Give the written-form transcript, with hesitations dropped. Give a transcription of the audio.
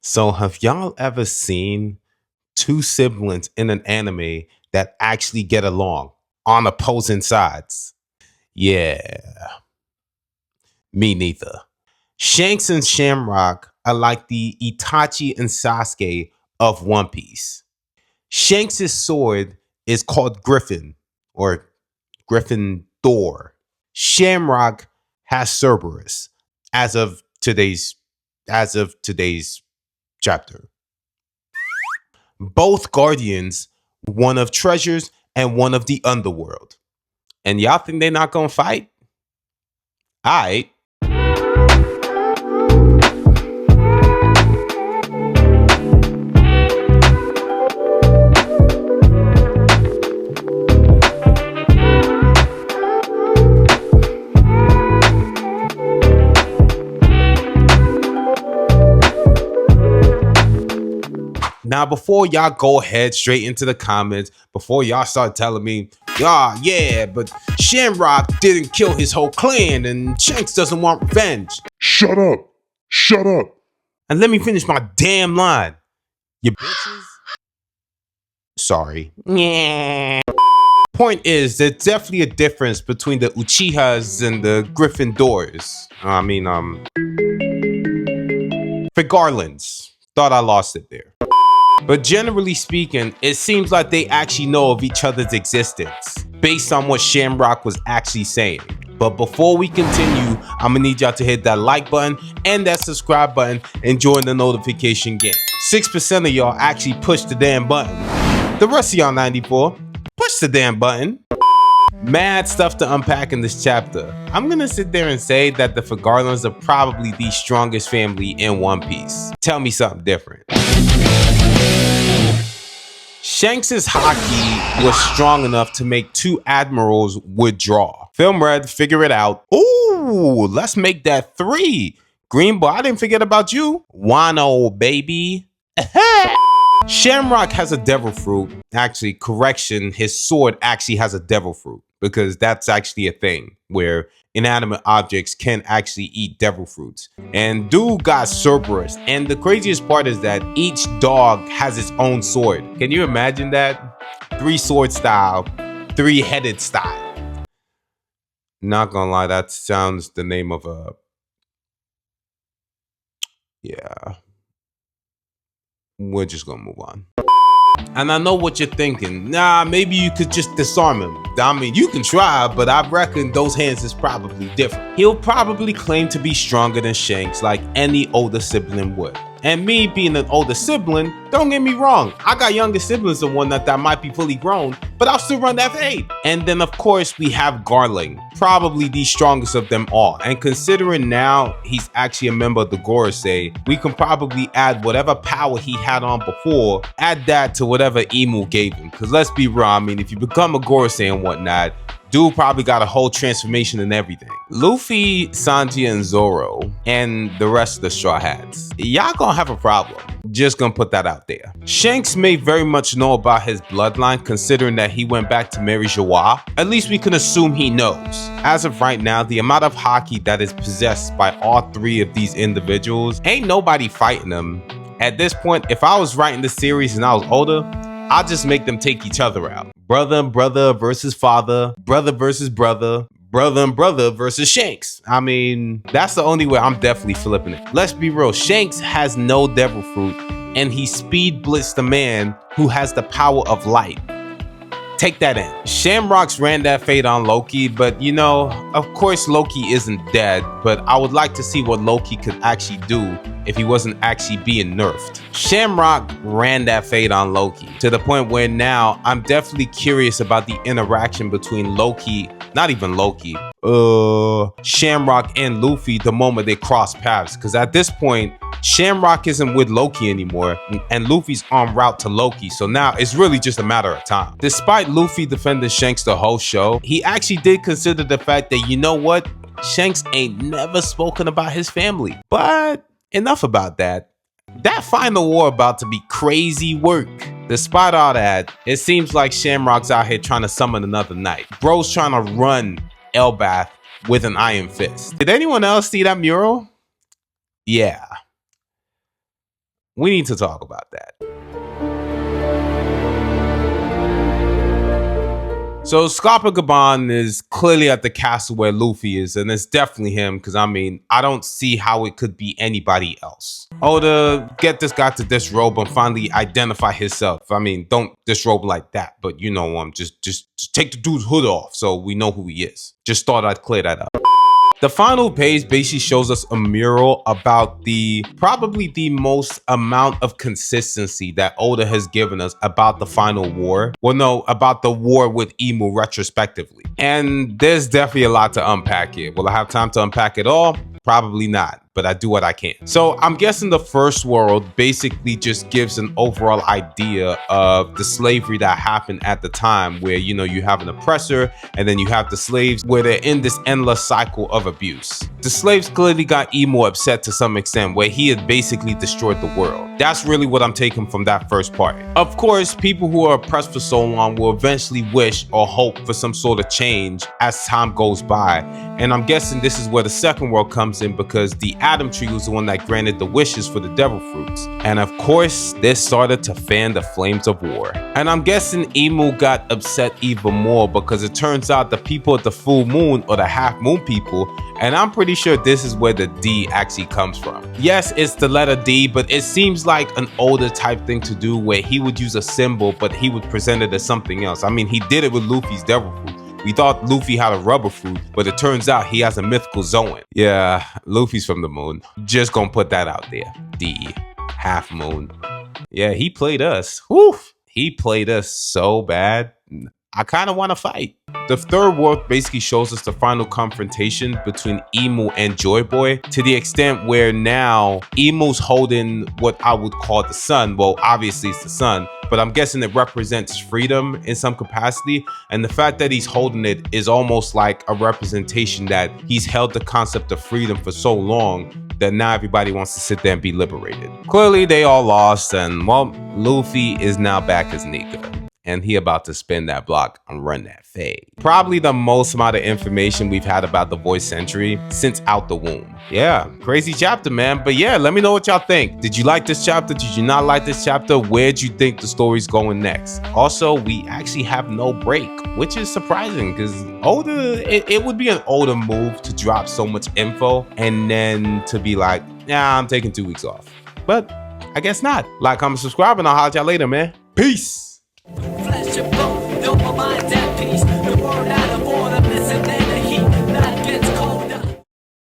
So, have y'all ever seen two siblings in an anime that actually get along on opposing sides? Yeah, me neither. Shanks and Shamrock are like the Itachi and Sasuke of One Piece. Shanks' sword is called Griffin or Griffin Thor. Shamrock has Cerberus as of today's as of today's chapter. Both guardians, one of treasures and one of the underworld. And y'all think they're not gonna fight? Alright. Now, before y'all go ahead straight into the comments, before y'all start telling me, yeah, but Shamrock didn't kill his whole clan and Shanks doesn't want revenge. Shut up! Shut up! And let me finish my damn line. You bitches. Sorry. Yeah. Point is, there's definitely a difference between the Uchihas and the Gryffindors. Regardless, thought I lost it there. But generally speaking, it seems like they actually know of each other's existence, based on what Shamrock was actually saying. But before we continue, I'm gonna need y'all to hit that like button and that subscribe button and join the notification game. 6% of y'all actually push the damn button. The rest of y'all 94, push the damn button. Mad stuff to unpack in this chapter. I'm gonna sit there and say that the Fagarlands are probably the strongest family in One Piece. Tell me something different. Shanks' haki was strong enough to make two admirals withdraw. Film red, figure it out. Ooh, let's make that 3. Green boy, I didn't forget about you. Wano, baby. Shamrock has a devil fruit. Actually, correction, his sword actually has a devil fruit because that's actually a thing where inanimate objects can actually eat devil fruits. And dude got Cerberus. And the craziest part is that each dog has its own sword. Can you imagine that? 3-sword style, 3-headed style. Not gonna lie, that sounds the name of a... Yeah. We're just gonna move on. And I know what you're thinking. Nah, maybe you could just disarm him. I mean, you can try, but I reckon those hands is probably different. He'll probably claim to be stronger than Shanks like any older sibling would. And me being an older sibling, don't get me wrong, I got younger siblings than one that might be fully grown, but I'll still run that fade. And then of course we have Garling, probably the strongest of them all. And considering now he's actually a member of the Gorosei, we can probably add whatever power he had on before, add that to whatever Emu gave him. Cause let's be real, I mean, if you become a Gorosei and whatnot, dude probably got a whole transformation and everything. Luffy, Sanji, and Zoro, and the rest of the Straw Hats, y'all gonna have a problem. Just gonna put that out there. Shanks may very much know about his bloodline considering that he went back to Mary Joie. At least we can assume he knows. As of right now, the amount of haki that is possessed by all 3 of these individuals, ain't nobody fighting them. At this point, if I was writing the series and I was older, I'll just make them take each other out. Brother and brother versus father, brother versus brother, brother and brother versus Shanks. I mean, that's the only way I'm definitely flipping it. Let's be real, Shanks has no devil fruit and he speed blitzed the man who has the power of light. Take that in. Shamrocks ran that fate on Loki, but you know, of course Loki isn't dead, but I would like to see what Loki could actually do if he wasn't actually being nerfed. Shamrock ran that fate on Loki to the point where now I'm definitely curious about the interaction between Loki, not even Loki, Shamrock and Luffy the moment they cross paths, because at this point Shamrock isn't with Loki anymore and Luffy's en route to Loki, so now it's really just a matter of time. Despite Luffy defending Shanks the whole show, he actually did consider the fact that, you know what, Shanks ain't never spoken about his family. But enough about that. That final war about to be crazy work. Despite all that, it seems like Shamrock's out here trying to summon another knight. Bro's trying to run Elbath with an iron fist. Did anyone else see that mural? Yeah. We need to talk about that. So Scarpa Gaban is clearly at the castle where Luffy is, and it's definitely him, because I mean, I don't see how it could be anybody else. Oda, get this guy to disrobe and finally identify himself. I mean, don't disrobe like that, but you know, just take the dude's hood off so we know who he is. Just thought I'd clear that up. The final page basically shows us a mural about probably the most amount of consistency that Oda has given us about the final war. Well, no, about the war with Imu retrospectively. And there's definitely a lot to unpack here. Will I have time to unpack it all? Probably not, but I do what I can. So I'm guessing the first world basically just gives an overall idea of the slavery that happened at the time, where, you know, you have an oppressor and then you have the slaves, where they're in this endless cycle of abuse. The slaves clearly got Emo upset to some extent, where he had basically destroyed the world. That's really what I'm taking from that first part. Of course, people who are oppressed for so long will eventually wish or hope for some sort of change as time goes by. And I'm guessing this is where the second world comes in, because the Adam Tree was the one that granted the wishes for the devil fruits. And of course, this started to fan the flames of war. And I'm guessing Emu got upset even more, because it turns out the people at the full moon, or the half moon people, and I'm pretty sure this is where the D actually comes from. Yes, it's the letter D, but it seems like an older type thing to do, where he would use a symbol, but he would present it as something else. I mean, he did it with Luffy's devil fruit. We thought Luffy had a rubber fruit, but it turns out he has a mythical Zoan. Yeah, Luffy's from the moon. Just gonna put that out there. D, half moon. Yeah, he played us. Whew, he played us so bad. I kind of want to fight. The third world basically shows us the final confrontation between Emu and Joy Boy, to the extent where now Emu's holding what I would call the sun. Well, obviously it's the sun, but I'm guessing it represents freedom in some capacity. And the fact that he's holding it is almost like a representation that he's held the concept of freedom for so long that now everybody wants to sit there and be liberated. Clearly they all lost, and well, Luffy is now back as Nika. And he about to spin that block and run that fade. Probably the most amount of information we've had about the voice century since Out the Womb. Yeah, crazy chapter, man. But yeah, let me know what y'all think. Did you like this chapter? Did you not like this chapter? Where'd you think the story's going next? Also, we actually have no break, which is surprising, because it would be an older move to drop so much info and then to be like, yeah, I'm taking 2 weeks off. But I guess not. Like, comment, subscribe, and I'll holler at y'all later, man. Peace. Flesh and bone, no more mind at peace.